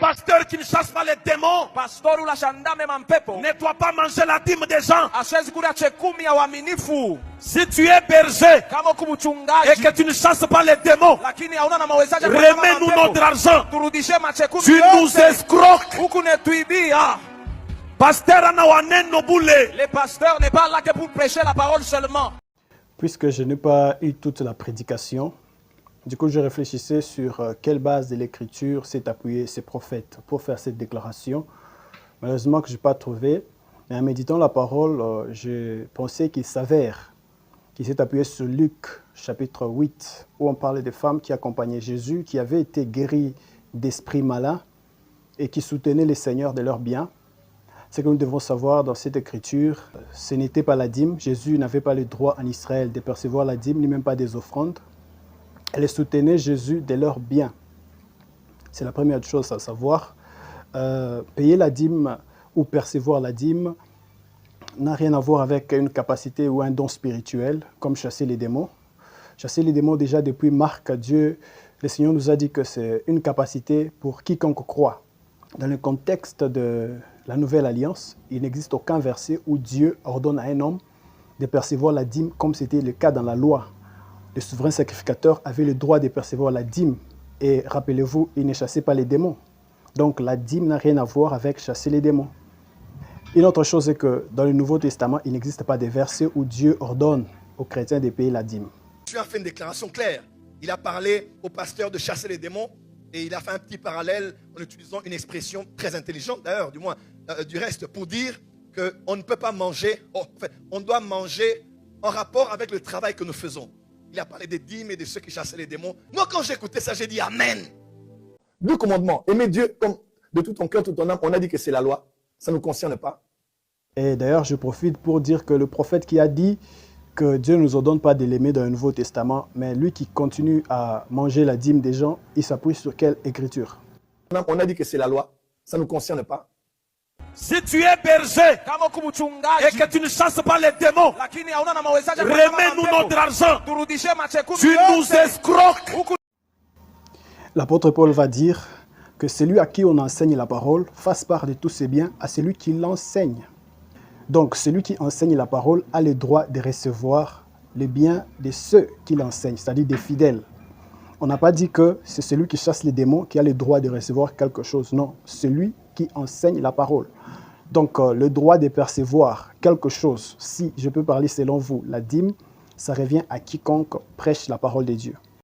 pasteur qui ne chasse pas les démons pastori ulashandame mampepo ne doit pas manger la dîme des gens. asiwezi kula chekumi ya uaminifu. Si tu es berger Kama uko et mchungaji que tu ne chasses pas les démons, lakini hauna na mawezaje ya kuweka remets-nous mapepo, notre argent. turudishe machekumi Tu nous yote. escroques. Huku netuibia. Pasteur ana waneno bule. Les pasteurs n'est pas là que pour prêcher la parole seulement. Puisque je n'ai pas eu toute la prédication, du coup je réfléchissais sur quelle base de l'écriture s'est appuyé ces prophètes pour faire cette déclaration. Malheureusement que je n'ai pas trouvé, mais en méditant la parole, j'ai pensé qu'il s'avère qu'il s'est appuyé sur Luc chapitre 8, où on parlait des femmes qui accompagnaient Jésus, qui avaient été guéries d'esprits malins et qui soutenaient les seigneurs de leurs biens. Ce que nous devons savoir dans cette écriture, ce n'était pas la dîme. Jésus n'avait pas le droit en Israël de percevoir la dîme, ni même pas des offrandes. Elles soutenaient Jésus de leurs biens. C'est la première chose à savoir. Payer la dîme ou percevoir la dîme n'a rien à voir avec une capacité ou un don spirituel, comme chasser les démons. Chasser les démons, déjà depuis Marc, Dieu, le Seigneur nous a dit que c'est une capacité pour quiconque croit. Dans le contexte de la Nouvelle Alliance, il n'existe aucun verset où Dieu ordonne à un homme de percevoir la dîme comme c'était le cas dans la loi. Le souverain sacrificateur avait le droit de percevoir la dîme. Et rappelez-vous, il ne chassait pas les démons. Donc la dîme n'a rien à voir avec chasser les démons. Une autre chose est que dans le Nouveau Testament, il n'existe pas de versets où Dieu ordonne aux chrétiens de payer la dîme. Dieu a fait une déclaration claire. Il a parlé au pasteur de chasser les démons et il a fait un petit parallèle en utilisant une expression très intelligente, d'ailleurs, du moins du reste, pour dire qu'on ne peut pas manger, on doit manger en rapport avec le travail que nous faisons. Il a parlé des dîmes et de ceux qui chassaient les démons. Moi, quand j'ai écouté ça, j'ai dit Amen. Deux commandements. Aimer Dieu comme de tout ton cœur, toute ton âme. On a dit que c'est la loi. Ça ne nous concerne pas. Et d'ailleurs, je profite pour dire que le prophète qui a dit que Dieu ne nous ordonne pas de l'aimer dans le Nouveau Testament, mais lui qui continue à manger la dîme des gens, il s'appuie sur quelle écriture? On a dit que c'est la loi. Ça ne nous concerne pas. Si tu es berger Kama uko et mchungaji que tu ne chasses pas les démons, lakini hauna na mawezaje ya kuweka remets-nous mapepo, notre argent. turudishe machekumi Tu nous yote. escroques. Huku L'apôtre Paul va dire que celui à qui on enseigne la parole fasse part de tous ses biens à celui qui l'enseigne. Donc celui qui enseigne la parole a le droit de recevoir les biens de ceux qui l'enseignent, c'est-à-dire des fidèles. On n'a pas dit que c'est celui qui chasse les démons qui a le droit de recevoir quelque chose. Non, celui qui enseigne la parole. Donc le droit de percevoir quelque chose, si je peux parler selon vous, la dîme, ça revient à quiconque prêche la parole de Dieu.